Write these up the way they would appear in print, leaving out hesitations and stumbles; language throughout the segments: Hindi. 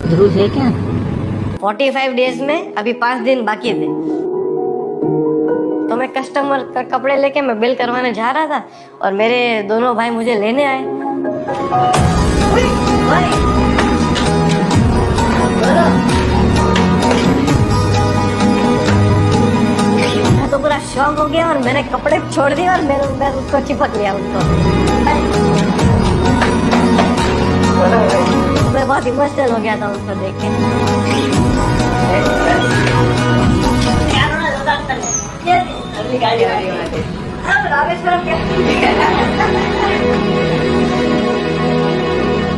ध्रुव है क्या? 45 डेज में अभी 5 दिन बाकी थे, तो मैं कस्टमर का कपड़े लेके मैं बिल करवाने जा रहा था और मेरे दोनों भाई मुझे लेने आए। मैं तो पूरा शॉक हो गया और मैंने कपड़े छोड़ दिए और मैं उसको चिपक लिया उसको। मैं बहुत इमोशनल हो गया था उसको देख के।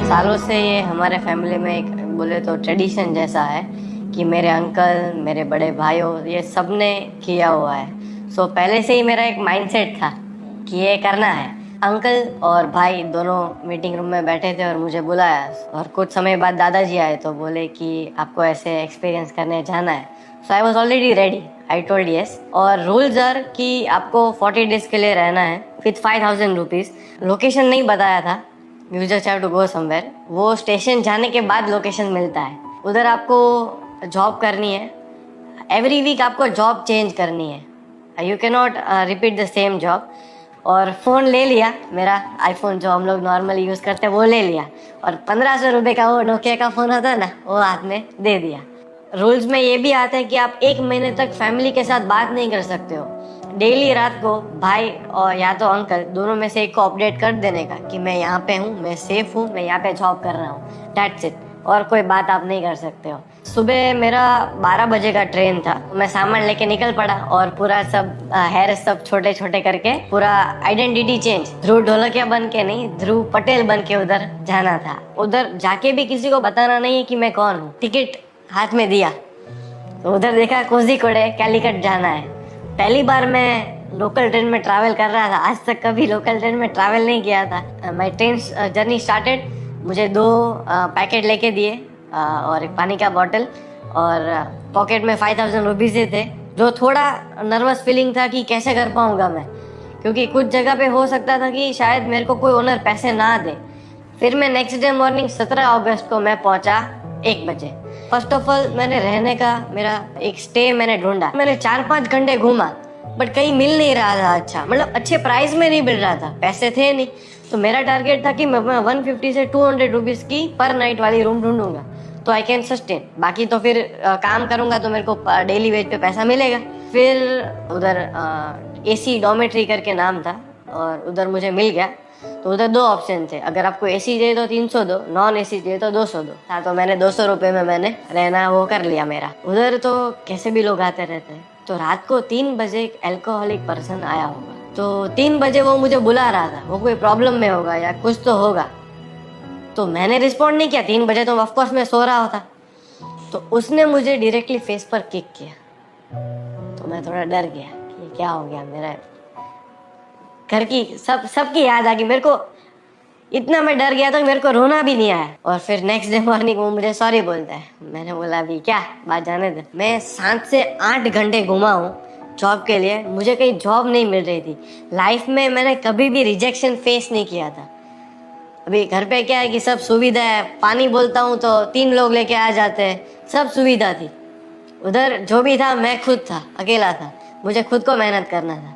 सालों से ये हमारे फैमिली में एक बोले तो ट्रेडिशन जैसा है कि मेरे अंकल, मेरे बड़े भाइयों, ये सब ने किया हुआ है। सो पहले से ही मेरा एक माइंडसेट था कि ये करना है। अंकल और भाई दोनों मीटिंग रूम में बैठे थे और मुझे बुलाया और कुछ समय बाद दादाजी आए तो बोले कि आपको ऐसे एक्सपीरियंस करने जाना है। So I was already ready, I told yes. और रूल्स आर कि आपको 40 डेज के लिए रहना है विथ 5000 रुपीज़। लोकेशन नहीं बताया था, you just have to go somewhere. वो स्टेशन जाने के बाद लोकेशन मिलता है। उधर आपको जॉब करनी है, एवरी वीक आपको जॉब चेंज करनी है, you can not repeat the same job. और फ़ोन ले लिया, मेरा आईफोन जो हम लोग नॉर्मली यूज़ करते हैं वो ले लिया और 1500 रुपये का वो नोकिया का फ़ोन होता है ना, वो हाथ में दे दिया। रूल्स में ये भी आता है कि आप 1 महीने तक फैमिली के साथ बात नहीं कर सकते हो। डेली रात को भाई और या तो अंकल दोनों में से एक को अपडेट कर देने का कि मैं यहाँ पे हूँ, मैं सेफ हूँ, मैं यहाँ पे जॉब कर रहा हूँ, दैट्स इट। और कोई बात आप नहीं कर सकते हो। सुबह मेरा 12 बजे का ट्रेन था, मैं सामान लेके निकल पड़ा और पूरा सब हेयर सब छोटे छोटे करके पूरा आइडेंटिटी चेंज, ध्रुव ढोलकिया बन के नहीं, ध्रुव पटेल बन के उधर जाना था। उधर जाके भी किसी को बताना नहीं है कि मैं कौन हूँ। टिकट हाथ में दिया तो उधर देखा कोझीकोडे कैलीकट जाना है। पहली बार मैं लोकल ट्रेन में ट्रैवल कर रहा था, आज तक कभी लोकल ट्रेन में ट्रैवल नहीं किया था। My train journey started. मुझे 2 पैकेट लेके दिए और एक पानी का बॉटल और पॉकेट में 5000 रुपीज़ थे, जो थोड़ा नर्वस फीलिंग था कि कैसे कर पाऊँगा मैं, क्योंकि कुछ जगह पे हो सकता था कि शायद मेरे को कोई ओनर पैसे ना दे। फिर मैं नेक्स्ट डे मॉर्निंग 17 अगस्त को मैं पहुँचा 1 बजे। फर्स्ट ऑफ ऑल मैंने रहने का मेरा एक स्टे मैंने ढूंढा। मैंने 4-5 घंटे घूमा बट कहीं मिल नहीं रहा था अच्छा, मतलब अच्छे प्राइस में नहीं मिल रहा था, पैसे थे नहीं। तो मेरा टारगेट था कि मैं 150 से 200 रुपीज़ की पर नाइट वाली रूम ढूंढूंगा तो आई कैन सस्टेन। बाकी तो फिर काम करूंगा तो मेरे को डेली वेज पे पैसा मिलेगा। फिर उधर AC डॉर्मेट्री करके नाम था और उधर मुझे मिल गया। तो उधर 2 ऑप्शन थे, अगर आपको AC चाहिए तो 300 दो, नॉन AC चाहिए तो 200 दो। हाँ, तो मैंने 200 रुपये में मैंने रहना वो कर लिया मेरा। उधर तो कैसे भी लोग आते रहते हैं। तो रात को 3 बजे एक अल्कोहलिक पर्सन आया होगा, तो 3 बजे वो मुझे बुला रहा था, वो कोई प्रॉब्लम में होगा या कुछ तो होगा। तो मैंने रिस्पॉन्ड नहीं किया, 3 बजे तो ऑफकोर्स मैं सो रहा होता। तो उसने मुझे डायरेक्टली फेस पर किक किया तो मैं थोड़ा डर गया कि क्या हो गया। मेरा घर की सबकी याद आ गई मेरे को, इतना मैं डर गया था कि मेरे को रोना भी नहीं आया। और फिर नेक्स्ट डे मॉर्निंग वो मुझे सॉरी बोलता है। मैंने बोला अभी क्या बात जाने दे। मैं 7 से 8 घंटे घुमा हूँ जॉब के लिए, मुझे कहीं जॉब नहीं मिल रही थी। लाइफ में मैंने कभी भी रिजेक्शन फेस नहीं किया था। अभी घर पे क्या है कि सब सुविधा है, पानी बोलता हूँ तो 3 लोग लेके आ जाते हैं, सब सुविधा थी। उधर जो भी था मैं खुद था, अकेला था, मुझे खुद को मेहनत करना था।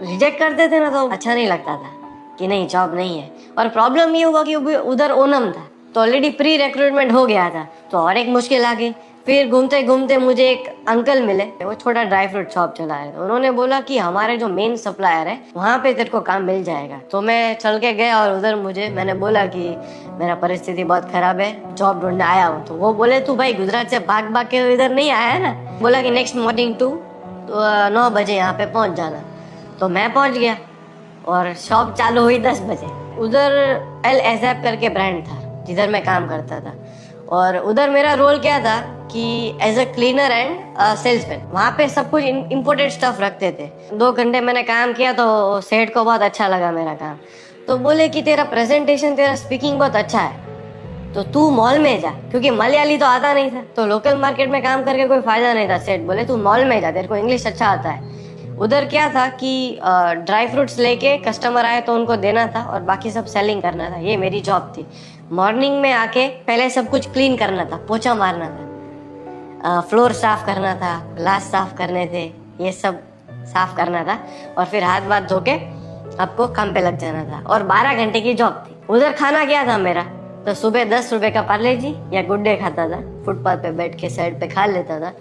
रिजेक्ट करते थे ना तो अच्छा नहीं लगता था कि नहीं जॉब नहीं है। और प्रॉब्लम ये हुआ कि उधर ओनम था तो ऑलरेडी प्री रिक्रूटमेंट हो गया था, तो और एक मुश्किल आ गई। फिर घूमते घूमते मुझे एक अंकल मिले, वो छोटा ड्राई फ्रूट शॉप चला रहे थे। उन्होंने बोला कि हमारे जो मेन सप्लायर है वहाँ पे तेरे को काम मिल जाएगा। तो मैं चल के गया और उधर मैंने बोला कि मेरा परिस्थिति बहुत खराब है, जॉब ढूंढने आया हूँ। तो वो बोले तू भाई गुजरात से भाग भाग के इधर नहीं आया है ना। बोला कि नेक्स्ट मॉर्निंग 9 बजे यहाँ पे पहुँच जाना। तो मैं पहुँच गया और शॉप चालू हुई 10 बजे। उधर एल एजैप करके ब्रांड था जिधर मैं काम करता था और उधर मेरा रोल क्या था कि as a cleaner and salesman. वहाँ पे सब कुछ इम्पोर्टेड स्टफ रखते थे। 2 घंटे मैंने काम किया तो सेठ को बहुत अच्छा लगा मेरा काम। तो बोले कि तेरा प्रेजेंटेशन, तेरा स्पीकिंग बहुत अच्छा है तो तू मॉल में जा, क्योंकि मलयाली तो आता नहीं था तो लोकल मार्केट में काम करके कोई फायदा नहीं था। सेठ बोले तू मॉल में जा, तेरे को इंग्लिश अच्छा आता है। उधर क्या था कि ड्राई फ्रूट्स लेके कस्टमर आए तो उनको देना था और बाकी सब सेलिंग करना था, ये मेरी जॉब थी। मॉर्निंग में आके पहले सब कुछ क्लीन करना था, पोछा मारना था, फ्लोर साफ करना था, ग्लास साफ करने थे, ये सब साफ करना था, और फिर हाथ वाथ धो के आपको काम पे लग जाना था। और 12 घंटे की जॉब थी। उधर खाना क्या था मेरा, तो सुबह 10 रुपए का पार्ले जी या गुड डे खाता था, फुटपाथ पे बैठ के साइड पे खा लेता था।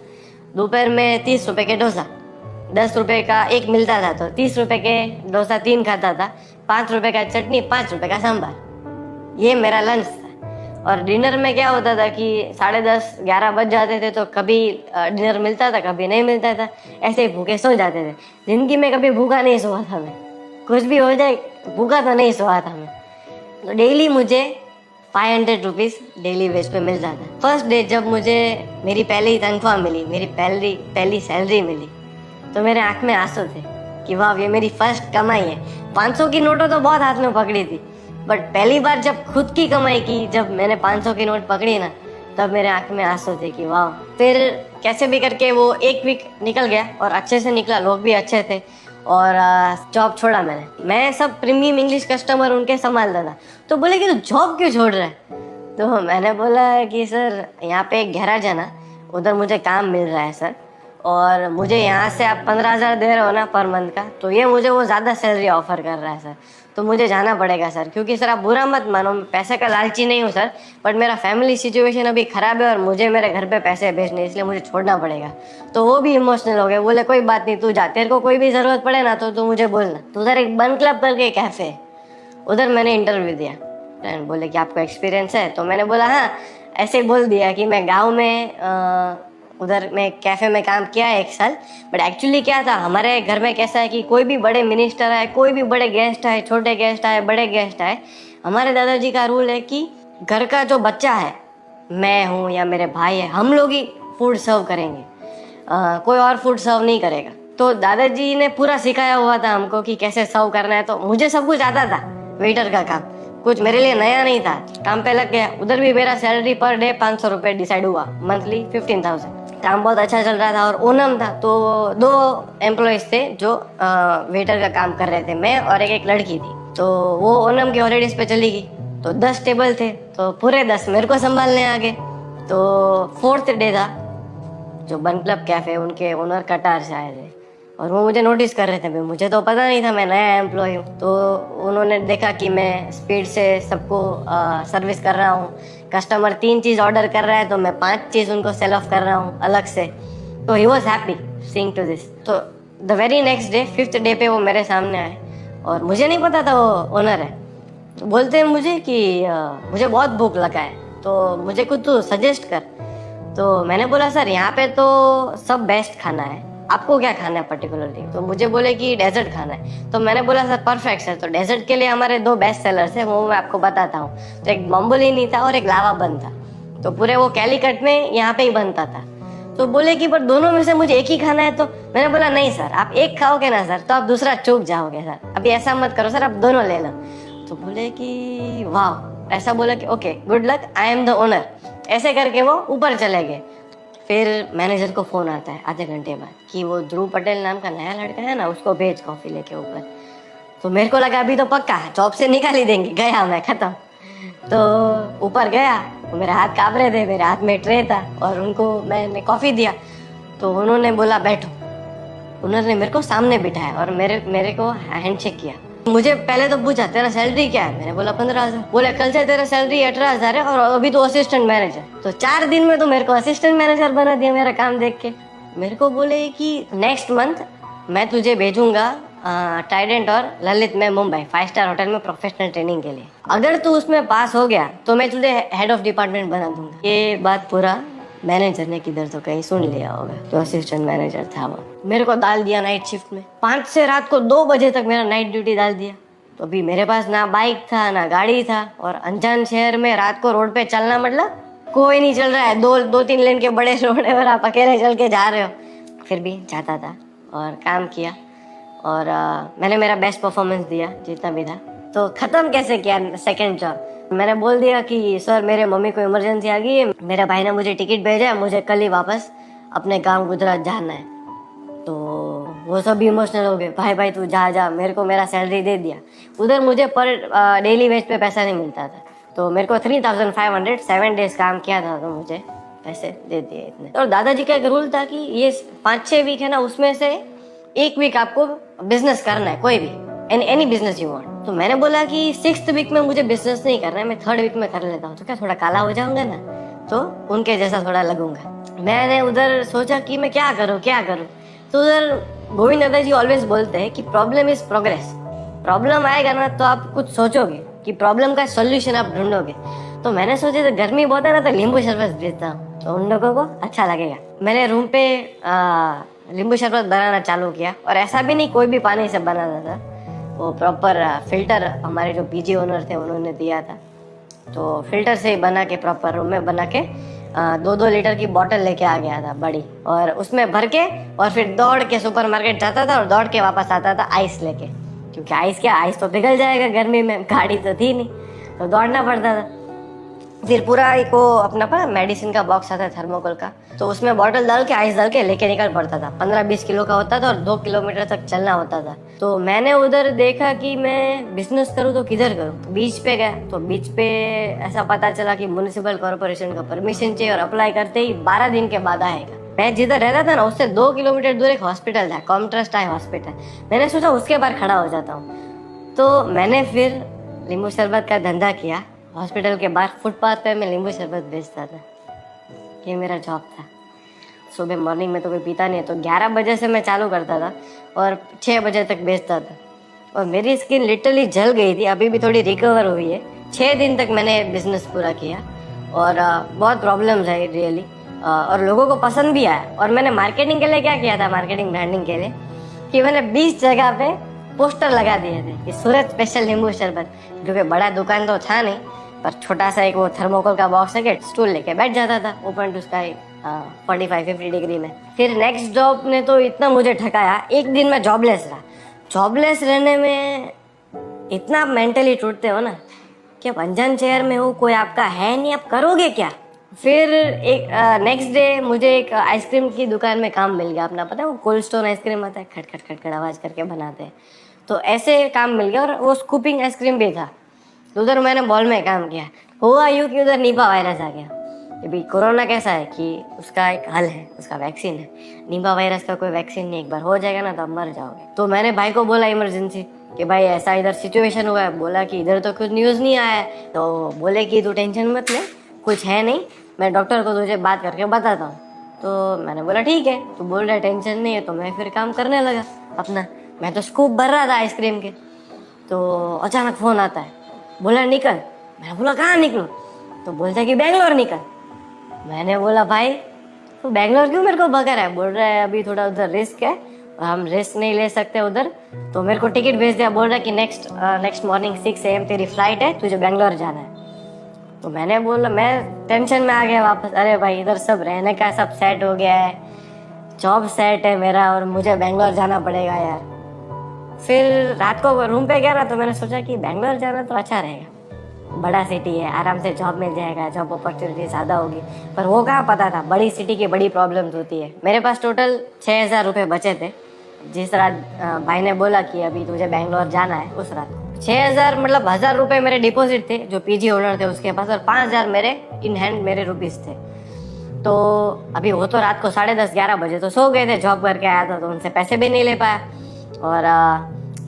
दोपहर में 30 रुपए के डोसा, 10 रुपए का एक मिलता था, तो 30 रुपए के डोसा 3 खाता था, 5 रुपए का चटनी, 5 रुपए का सांभर, ये मेरा लंच था। और डिनर में क्या होता था कि 10:30 11 बज जाते थे, तो कभी डिनर मिलता था, कभी नहीं मिलता था, ऐसे ही भूखे सो जाते थे। जिंदगी में कभी भूखा नहीं सोया था मैं, कुछ भी हो जाए भूखा तो नहीं सोया था मैं। तो डेली मुझे 500 रुपीज़ डेली वेज पे मिलता था। फर्स्ट डे जब मुझे मेरी पहली तनख्वाह मिली, मेरी पहली सैलरी मिली, तो मेरे आँख में आंसू थे कि वाह, ये मेरी फर्स्ट कमाई है। 500 की नोटों तो बहुत हाथ में पकड़ी थी, बट पहली बार जब खुद की कमाई की, जब मैंने 500 की नोट पकड़ी ना, तब मेरे आँख में आंसू थे कि वाह। फिर कैसे भी करके वो एक वीक निकल गया और अच्छे से निकला, लोग भी अच्छे थे, और जॉब छोड़ा मैंने। मैं सब प्रीमियम इंग्लिश कस्टमर उनके संभालता था। तो बोले कि तू जॉब क्यों छोड़ रहा है? तो मैंने बोला कि सर, यहाँ पे एक गैराज है ना, उधर मुझे काम मिल रहा है सर, और मुझे यहाँ से आप 15,000 दे रहे हो ना पर मंथ का, तो ये मुझे वो ज़्यादा सैलरी ऑफर कर रहा है सर, तो मुझे जाना पड़ेगा सर। क्योंकि सर आप बुरा मत मानो, मैं पैसे का लालची नहीं हूँ सर, बट मेरा फैमिली सिचुएशन अभी ख़राब है और मुझे मेरे घर पे पैसे भेजने, इसलिए मुझे छोड़ना पड़ेगा। तो वो भी इमोशनल हो गए, बोले कोई बात नहीं, तू जा, तेरे को कोई भी ज़रूरत पड़े ना तो तू मुझे बोलना। तो उधर एक बन क्लब करके कैफ़े है, उधर मैंने इंटरव्यू दिया। फ्रेंड बोले कि आपको एक्सपीरियंस है? तो मैंने बोला हाँ, ऐसे ही बोल दिया कि मैं गाँव में उधर मैं कैफ़े में काम किया है 1 साल। बट एक्चुअली क्या था, हमारे घर में कैसा है कि कोई भी बड़े मिनिस्टर आए, कोई भी बड़े गेस्ट आए, छोटे गेस्ट आए, बड़े गेस्ट आए, हमारे दादाजी का रूल है कि घर का जो बच्चा है, मैं हूँ या मेरे भाई है, हम लोग ही फूड सर्व करेंगे, कोई और फूड सर्व नहीं करेगा। तो दादाजी ने पूरा सिखाया हुआ था हमको कि कैसे सर्व करना है। तो मुझे सब कुछ आता था, वेटर का काम, कुछ मेरे लिए नया नहीं था। काम पे लग गया। उधर भी मेरा सैलरी पर डे 500 रुपये डिसाइड हुआ, मंथली 15,000। काम बहुत अच्छा चल रहा था और ओनम था, तो 2 एम्प्लॉयज थे जो वेटर का काम कर रहे थे, मैं और एक लड़की थी। तो वो ओनम की हॉलीडेज पे चली गई, तो 10 टेबल थे, तो पूरे 10 मेरे को संभालने आ गए। तो 4th डे था, जो बन क्लब कैफे, उनके ओनर कटार से आए थे और वो मुझे नोटिस कर रहे थे। भाई मुझे तो पता नहीं था, मैं नया एम्प्लॉय हूँ। तो उन्होंने देखा कि मैं स्पीड से सबको सर्विस कर रहा हूँ, कस्टमर 3 चीज़ ऑर्डर कर रहा है तो मैं 5 चीज़ उनको सेल ऑफ कर रहा हूँ अलग से। तो he was happy seeing to this. तो the very next day, 5th day पे वो मेरे सामने आए और मुझे नहीं पता था वो ओनर है। तो बोलते हैं मुझे कि मुझे बहुत भूख लगा है, तो मुझे कुछ तू सजेस्ट कर। तो मैंने बोला सर, यहाँ पे तो सब बेस्ट खाना है, आपको क्या खाना है पर्टिकुलरली? तो मुझे बोले कि डेजर्ट खाना है। तो मैंने बोला सर परफेक्ट सर, तो डेजर्ट के लिए हमारे 2 बेस्ट सेलर्स हैं, वो मैं आपको बताता हूँ। तो एक बम्बोलिनी था और एक लावा बन था, तो पूरे वो कैलीकट में यहाँ पे ही बनता था। तो बोले कि पर दोनों में से मुझे एक ही खाना है। तो मैंने बोला नहीं सर, आप एक खाओगे ना सर तो आप दूसरा चूक जाओगे सर, अभी ऐसा मत करो सर, आप दोनों ले लो। तो बोले कि वाह, ऐसा बोला कि okay good luck, I am the owner. ऐसे करके वो ऊपर चले गए। फिर मैनेजर को फ़ोन आता है आधे घंटे बाद कि वो ध्रुव पटेल नाम का नया लड़का है ना, उसको भेज कॉफ़ी लेके ऊपर। तो मेरे को लगा अभी तो पक्का जॉब से निकाल ही देंगे, गया मैं, ख़त्म। तो ऊपर गया, तो मेरे हाथ काँप रहे थे, मेरे हाथ में ट्रे था और उनको मैंने कॉफ़ी दिया। तो उन्होंने बोला बैठो, उन्होंने मेरे को सामने बिठाया और मेरे को हैंडशेक किया। मुझे पहले तो पूछा तेरा सैलरी क्या है? मैंने बोला 15,000। बोले कल से तेरा सैलरी 18,000 है और अभी तो असिस्टेंट मैनेजर। तो 4 दिन में तो मेरे को असिस्टेंट मैनेजर बना दिया मेरा काम देख के। मेरे को बोले कि नेक्स्ट मंथ मैं तुझे भेजूंगा ट्राइडेंट और ललित में मुंबई 5 स्टार होटल में प्रोफेशनल ट्रेनिंग के लिए। अगर तू उसमें पास हो गया तो मैं तुझे हेड ऑफ डिपार्टमेंट बना दूंगा। ये बात पूरा मैनेजर ने किधर तो कहीं सुन लिया होगा, जो असिस्टेंट मैनेजर था वो। मेरे को डाल दिया नाइट शिफ्ट में, 5 से रात को 2 बजे तक मेरा नाइट ड्यूटी डाल दिया। तो अभी मेरे पास ना बाइक था ना गाड़ी था, और अनजान शहर में रात को रोड पे चलना मतलब कोई नहीं चल रहा है, 2-3 लेन के बड़े रोड है और आप अकेले चल के जा रहे हो। फिर भी जाता था और काम किया और मैंने मेरा बेस्ट परफॉर्मेंस दिया जितना भी था। तो ख़त्म कैसे किया सेकेंड जॉब? मैंने बोल दिया कि सर मेरे मम्मी को इमरजेंसी आ गई है, मेरे भाई ने मुझे टिकट भेजा है, मुझे कल ही वापस अपने गांव गुजरात जाना है। तो वो सब भी इमोशनल हो गए, भाई तू जा, मेरे को मेरा सैलरी दे दिया। उधर मुझे पर डेली वेज पे पैसा नहीं मिलता था, तो मेरे को 3,500 7 डेज काम किया था, तो मुझे पैसे दे दिए इतने। और दादाजी का एक रूल था कि ये 5-6 वीक है ना, उसमें से 1 वीक आपको बिजनेस करना है, कोई भी एनी बिजनेस यू वांट। तो मैंने बोला कि 6th वीक में मुझे बिजनेस नहीं करना है, मैं 3rd वीक में कर लेता हूँ, तो क्या थोड़ा काला हो जाऊंगा ना, तो उनके जैसा थोड़ा लगूंगा। मैंने उधर सोचा कि मैं क्या करूँ। तो उधर गोविंद दादाजी ऑलवेज बोलते हैं कि प्रॉब्लम इज प्रोग्रेस। प्रॉब्लम आएगा ना तो आप कुछ सोचोगे कि प्रॉब्लम का सोल्यूशन आप ढूंढोगे। तो मैंने सोचा तो गर्मी बहुत है ना, तो नींबू शरबत भेजता हूँ, तो उन लोगों को अच्छा लगेगा। मैंने रूम पे नींबू शरबत बनाना चालू किया, और ऐसा भी नहीं कोई भी पानी से बनाना था, वो प्रॉपर फिल्टर हमारे जो पीजी ओनर थे उन्होंने दिया था, तो फिल्टर से ही बना के प्रॉपर रूम में बना के 2-2 लीटर की बोतल लेके आ गया था बड़ी, और उसमें भर के और फिर दौड़ के सुपरमार्केट जाता था और दौड़ के वापस आता था आइस लेके, क्योंकि आइस तो पिघल जाएगा गर्मी में, गाड़ी तो थी नहीं, तो दौड़ना पड़ता था। फिर पूरा एक वो अपना पर मेडिसिन का बॉक्स आता है थर्मोकोल का, तो उसमें बॉटल डाल के आइस डाल के लेके निकल पड़ता था। 15-20 किलो का होता था और 2 किलोमीटर तक चलना होता था। तो मैंने उधर देखा कि मैं बिजनेस करूँ तो किधर करूँ। बीच पे गया, तो बीच पे ऐसा पता चला कि म्युनिसिपल कॉर्पोरेशन का परमिशन चाहिए, और अप्लाई करते ही 12 दिन के बाद आएगा। मैं जिधर रहता था ना उससे 2 किलोमीटर दूर एक हॉस्पिटल था, कॉमट्रस्ट आई हॉस्पिटल। मैंने सोचा उसके बाहर खड़ा हो जाता हूँ, तो मैंने फिर नींबू शरबत का धंधा किया। हॉस्पिटल के बाहर फुटपाथ पे मैं नींबू शरबत बेचता था, ये मेरा जॉब था। सुबह मॉर्निंग में तो कोई पीता नहीं, तो 11 बजे से मैं चालू करता था और 6 बजे तक बेचता था, और मेरी स्किन लिटरली जल गई थी, अभी भी थोड़ी रिकवर हुई है। 6 दिन तक मैंने बिजनेस पूरा किया, और बहुत प्रॉब्लम्स आई रियली, और लोगों को पसंद भी आया। और मैंने मार्केटिंग के लिए क्या किया था, मार्केटिंग ब्रांडिंग के लिए, कि मैंने 20 जगह पे पोस्टर लगा दिए थे कि सूरत स्पेशल नींबू शरबत, क्योंकि बड़ा दुकान तो था नहीं, पर छोटा सा एक वो थर्मोकोल का बॉक्स है, स्टूल लेके बैठ जाता था ओपन टू स्काई 45-50 डिग्री में। फिर नेक्स्ट जॉब ने तो इतना मुझे ठकाया, एक दिन मैं जॉबलेस रहा। जॉबलेस रहने में इतना मेंटली टूटते हो ना कि आप अनजान शहर में हो, कोई आपका है नहीं, आप करोगे क्या। फिर एक नेक्स्ट डे मुझे एक आइसक्रीम की दुकान में काम मिल गया। अपना पता है वो कोल्ड स्टोन आइसक्रीम आता है, खट खट खट खट आवाज करके बनाते हैं, तो ऐसे काम मिल गया। और वो स्कूपिंग आइसक्रीम भी था, तो उधर मैंने मॉल में काम किया। हुआ यूँ कि उधर निपा वायरस आ गया। अभी कोरोना कैसा है कि उसका एक हल है, उसका वैक्सीन है। निपा वायरस का कोई वैक्सीन नहीं, एक बार हो जाएगा ना तो आप मर जाओगे। तो मैंने भाई को बोला इमरजेंसी कि भाई ऐसा इधर सिचुएशन हुआ है। बोला कि इधर तो कुछ न्यूज़ नहीं आया है। तो बोले कि तू टेंशन मत ले, कुछ है नहीं, मैं डॉक्टर को तुझे बात करके बताता हूँ। तो मैंने बोला ठीक है, तू बोल रहा है टेंशन नहीं है, तो मैं फिर काम करने लगा अपना। मैं तो स्कूप भर रहा था आइसक्रीम के, तो अचानक फ़ोन आता है, बोला निकल। मैंने बोला कहाँ निकलूँ? तो बोलता कि बेंगलोर निकल। मैंने बोला भाई तो बेंगलोर क्यों मेरे को भगा रहा है? बोल रहा है अभी थोड़ा उधर रिस्क है और हम रिस्क नहीं ले सकते उधर। तो मेरे को टिकट भेज दिया, बोल रहा है कि नेक्स्ट मॉर्निंग 6 AM तेरी फ्लाइट है, तुझे बेंगलोर जाना है। तो मैंने बोला, मैं टेंशन में आ गया वापस, अरे भाई इधर सब रहने का सब सेट हो गया है, जॉब सेट है मेरा, और मुझे बेंगलोर जाना पड़ेगा यार। फिर रात को रूम पे गया ना, तो मैंने सोचा कि बेंगलोर जाना तो अच्छा रहेगा, बड़ा सिटी है, आराम से जॉब मिल जाएगा, जॉब अपॉर्चुनिटी ज़्यादा होगी। पर वो कहाँ पता था, बड़ी सिटी की बड़ी प्रॉब्लम्स होती है। मेरे पास टोटल 6,000 रुपये बचे थे। जिस रात भाई ने बोला कि अभी तुझे बेंगलोर जाना है, उस रात 6,000 मतलब 1,000 रुपये मेरे डिपॉजिट थे जो पीजी ओनर थे उसके पास, और 5,000 मेरे इन हैंड मेरे रुपीज़ थे। तो अभी वो तो रात को 10:30-11 बजे तो सो गए थे, जॉब करके आया था तो उनसे पैसे भी नहीं ले पाया। और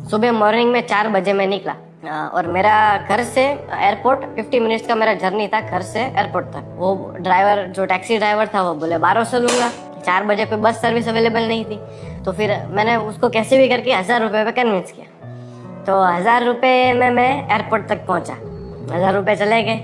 सुबह मॉर्निंग में 4 बजे मैं निकला, और मेरा घर से एयरपोर्ट 50 मिनट्स का मेरा जर्नी था, घर से एयरपोर्ट तक। वो ड्राइवर जो टैक्सी ड्राइवर था वो बोले 1200 लूँगा। 4 बजे कोई बस सर्विस अवेलेबल नहीं थी, तो फिर मैंने उसको कैसे भी करके 1,000 रुपये पे कन्विंस किया। तो 1,000 रुपये में मैं एयरपोर्ट तक पहुंचा, 1,000 रुपये चले गए,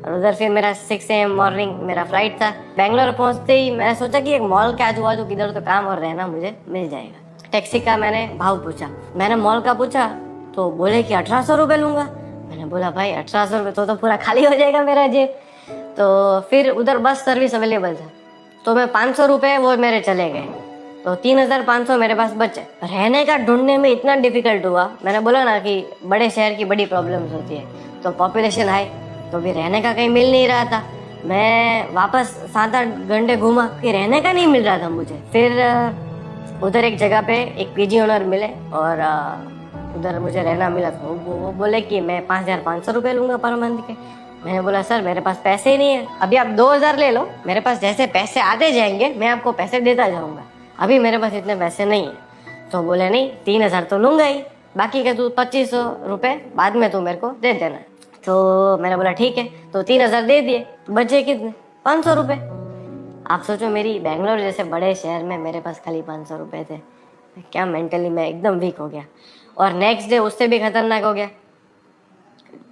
और उधर फिर मेरा 6 AM मॉर्निंग मेरा फ्लाइट था। बेंगलोर पहुंचते ही मैंने सोचा कि एक मॉल के आजू बाजू किधर तो काम और रहना मुझे मिल जाएगा। टैक्सी का मैंने भाव पूछा, मैंने मॉल का पूछा तो बोले कि 1,800 रुपये लूँगा। मैंने बोला भाई 1,800 रुपये तो पूरा खाली हो जाएगा मेरा जेब। तो फिर उधर बस सर्विस अवेलेबल था, तो मैं 500 रुपये वो मेरे चले गए, तो 3,500 मेरे पास बचे। रहने का ढूंढने में इतना डिफिकल्ट हुआ, मैंने बोला ना कि बड़े शहर की बड़ी प्रॉब्लम्स होती है, तो पॉपुलेशन हाई, तो भी रहने का कहीं मिल नहीं रहा था। मैं वापस 7-8 घंटे घूमा कि रहने का नहीं मिल रहा था मुझे। फिर उधर एक जगह पे एक पीजी ओनर मिले, और उधर मुझे रहना मिला था। वो बोले कि मैं 5,500 रुपये लूँगा पर मंथ के। मैंने बोला सर मेरे पास पैसे ही नहीं है, अभी आप 2,000 ले लो, मेरे पास जैसे पैसे आते जाएंगे मैं आपको पैसे देता जाऊंगा, अभी मेरे पास इतने पैसे नहीं है। तो बोले नहीं 3,000 तो लूंगा ही, बाकी का तू 2,500 रुपये बाद में तू मेरे को दे देना। तो मैंने बोला ठीक है, तो 3,000 दे दिए, बचे कितने 500 रुपये। आप सोचो मेरी बेंगलोर जैसे बड़े शहर में मेरे पास खाली 500 रुपये थे, क्या मेंटली मैं एकदम वीक हो गया। और नेक्स्ट डे उससे भी खतरनाक हो गया,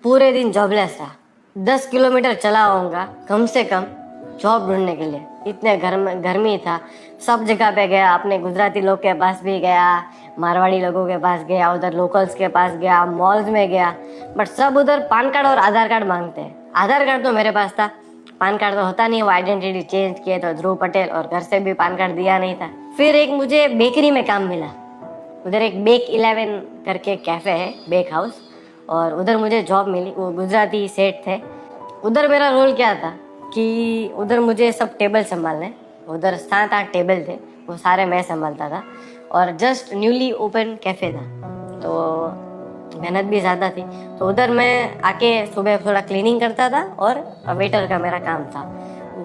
पूरे दिन जॉबलेस रहा, 10 किलोमीटर चला होऊंगा कम से कम जॉब ढूंढने के लिए, इतने गर्मी था। सब जगह पे गया, अपने गुजराती लोग के पास भी गया, मारवाड़ी लोगों के पास गया, उधर लोकल्स के पास गया, मॉल्स में गया, बट सब उधर पान कार्ड और आधार कार्ड मांगते हैं। आधार कार्ड तो मेरे पास था, पान कार्ड तो होता नहीं, वो आइडेंटिटी चेंज किए तो ध्रुव पटेल, और घर से भी पान कार्ड दिया नहीं था। फिर एक मुझे बेकरी में काम मिला, उधर एक बेक 11 करके कैफ़े है, बेक हाउस, और उधर मुझे जॉब मिली। वो गुजराती सेठ थे। उधर मेरा रोल क्या था कि उधर मुझे सब टेबल संभालने, उधर 7-8 टेबल थे, वो सारे मैं संभालता था, और जस्ट न्यूली ओपन कैफ़े था, तो मेहनत भी ज़्यादा थी। तो उधर मैं आके सुबह थोड़ा क्लीनिंग करता था और वेटर का मेरा काम था,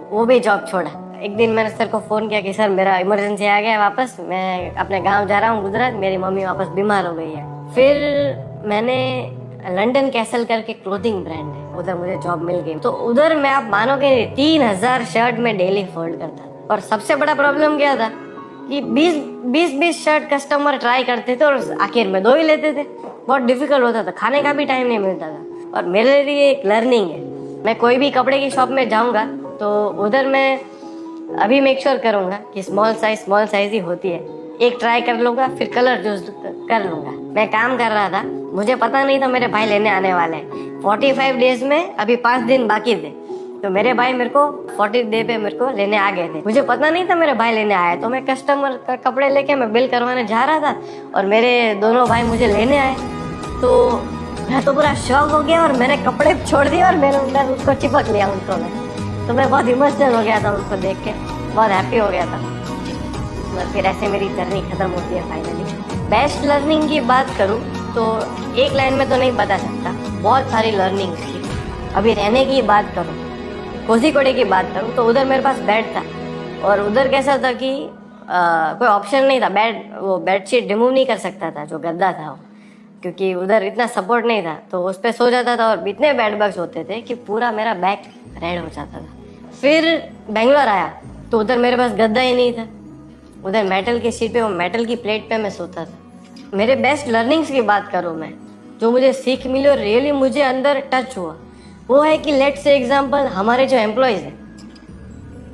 वो भी जॉब छोड़ा। एक दिन मैंने सर को फ़ोन किया कि सर मेरा इमरजेंसी आ गया है वापस, मैं अपने गांव जा रहा हूँ गुजरात, मेरी मम्मी वापस बीमार हो गई है। फिर मैंने लंदन कैसल करके क्लोथिंग ब्रांड है, उधर मुझे जॉब मिल गई। तो उधर मैं, आप मानोगे 3,000 शर्ट में डेली फोल्ड करता था। और सबसे बड़ा प्रॉब्लम क्या था कि 20 शर्ट कस्टमर ट्राई करते थे और आखिर में 2 ही लेते थे। बहुत डिफिकल्ट होता था, खाने का भी टाइम नहीं मिलता था। और मेरे लिए एक लर्निंग है, मैं कोई भी कपड़े की शॉप में जाऊंगा तो उधर मैं अभी मेक श्योर करूंगा कि स्मॉल साइज ही होती है, एक ट्राई कर लूंगा, फिर कलर चूज कर लूंगा। मैं काम कर रहा था, मुझे पता नहीं था मेरे भाई लेने आने वाले हैं। 45 डेज में अभी 5 दिन बाकी थे, तो मेरे भाई मेरे को 40 डे पे मेरे को लेने आ गए थे। मुझे पता नहीं था मेरे भाई लेने आए, तो मैं कस्टमर का कपड़े लेके मैं बिल करवाने जा रहा था और मेरे दोनों भाई मुझे लेने आए। तो मैं तो पूरा शॉक हो गया और मैंने कपड़े छोड़ दिए और मैंने उसको चिपक लिया उनको मैं। तो मैं बहुत इमोशनल हो गया था उनको देख के, बहुत हैप्पी हो गया था। और फिर ऐसे मेरी जर्नी खत्म होती है फाइनली। बेस्ट लर्निंग की बात करूँ तो एक लाइन में तो नहीं बता सकता, बहुत सारी लर्निंग थी। अभी रहने की बात करूँ, कोझीकोडे की बात करूँ, तो उधर मेरे पास बेड था और उधर कैसा था कि कोई ऑप्शन नहीं था, वो बेडशीट रिमूव नहीं कर सकता था, जो गद्दा था वो, क्योंकि उधर इतना सपोर्ट नहीं था। तो उस पर सो जाता था और इतने बेड बग्स होते थे कि पूरा मेरा बैक रेड हो जाता था। फिर बेंगलोर आया तो उधर मेरे पास गद्दा ही नहीं था, उधर मेटल की शीट पे, वो मेटल की प्लेट पे मैं सोता था। मेरे बेस्ट लर्निंग्स की बात करूँ मैं, जो मुझे सीख मिली और रियली मुझे अंदर टच हुआ, वो है कि लेट से एग्जाम्पल, हमारे जो एम्प्लॉयज़ हैं,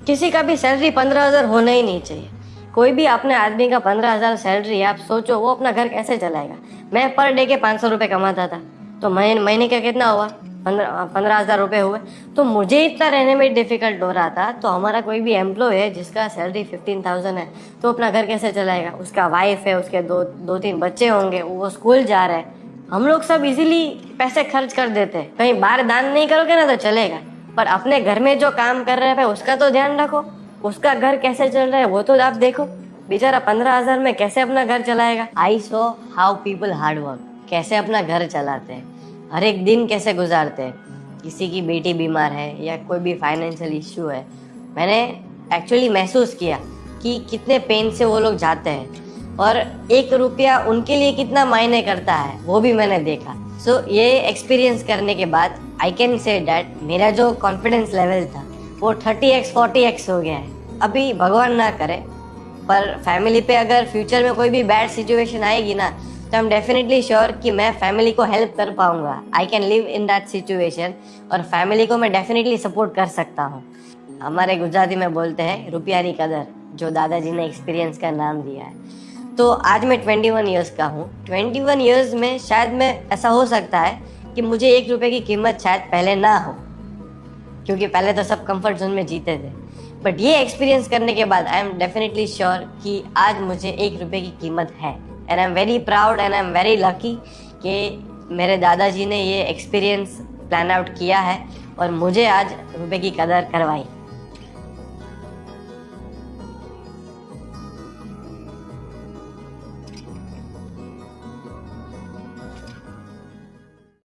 किसी का भी सैलरी 15,000 होना ही नहीं चाहिए। कोई भी अपने आदमी का 15,000 सैलरी है, आप सोचो वो अपना घर कैसे चलाएगा। मैं पर डे के 500 रुपये कमाता था, तो महीने का कितना हुआ, 15,000 रुपये हुए। तो मुझे इतना रहने में डिफिकल्ट हो रहा था, तो हमारा कोई भी एम्प्लॉय है जिसका सैलरी 15,000 है, तो अपना घर कैसे चलाएगा। उसका वाइफ है, उसके 2-3 बच्चे होंगे, वो स्कूल जा रहे हैं। हम लोग सब इजीली पैसे खर्च कर देते हैं, कहीं बाहर दान नहीं करोगे ना तो चलेगा, पर अपने घर में जो काम कर रहे हैं उसका तो ध्यान रखो, उसका घर कैसे चल रहा है वो तो आप देखो। बेचारा 15,000 में कैसे अपना घर चलाएगा। I saw how people hard work, कैसे अपना घर चलाते हैं, हर एक दिन कैसे गुजारते हैं। किसी की बेटी बीमार है या कोई भी फाइनेंशियल इश्यू है, मैंने एक्चुअली महसूस किया कि कितने पेन से वो लोग जाते हैं और 1 रुपया उनके लिए कितना मायने करता है, वो भी मैंने देखा। सो ये एक्सपीरियंस करने के बाद आई कैन से डैट मेरा जो कॉन्फिडेंस लेवल था वो 30x 40x हो गया है। अभी भगवान ना करे, पर फैमिली पे अगर फ्यूचर में कोई भी बैड सिचुएशन आएगी ना, तो आई एम डेफिनेटली श्योर कि मैं फैमिली को हेल्प कर पाऊंगा। I can live in that situation और फैमिली को मैं डेफिनेटली सपोर्ट कर सकता हूँ। हमारे गुजराती में बोलते हैं रुपयानी कदर, जो दादाजी ने एक्सपीरियंस का नाम दिया है। तो आज मैं 21 ईयर्स का हूँ। 21 ईयर्स में शायद मैं, ऐसा हो सकता है कि मुझे 1 रुपये की कीमत शायद पहले ना हो, क्योंकि पहले तो सब कंफर्ट जोन में जीते थे, बट ये एक्सपीरियंस करने के बाद आई एम डेफिनेटली श्योर कि आज मुझे 1 रुपये की कीमत है। And I am very proud and I am very lucky कि मेरे दादाजी ने ये एक्सपीरियंस प्लान आउट किया है और मुझे आज रुपये की कदर करवाई।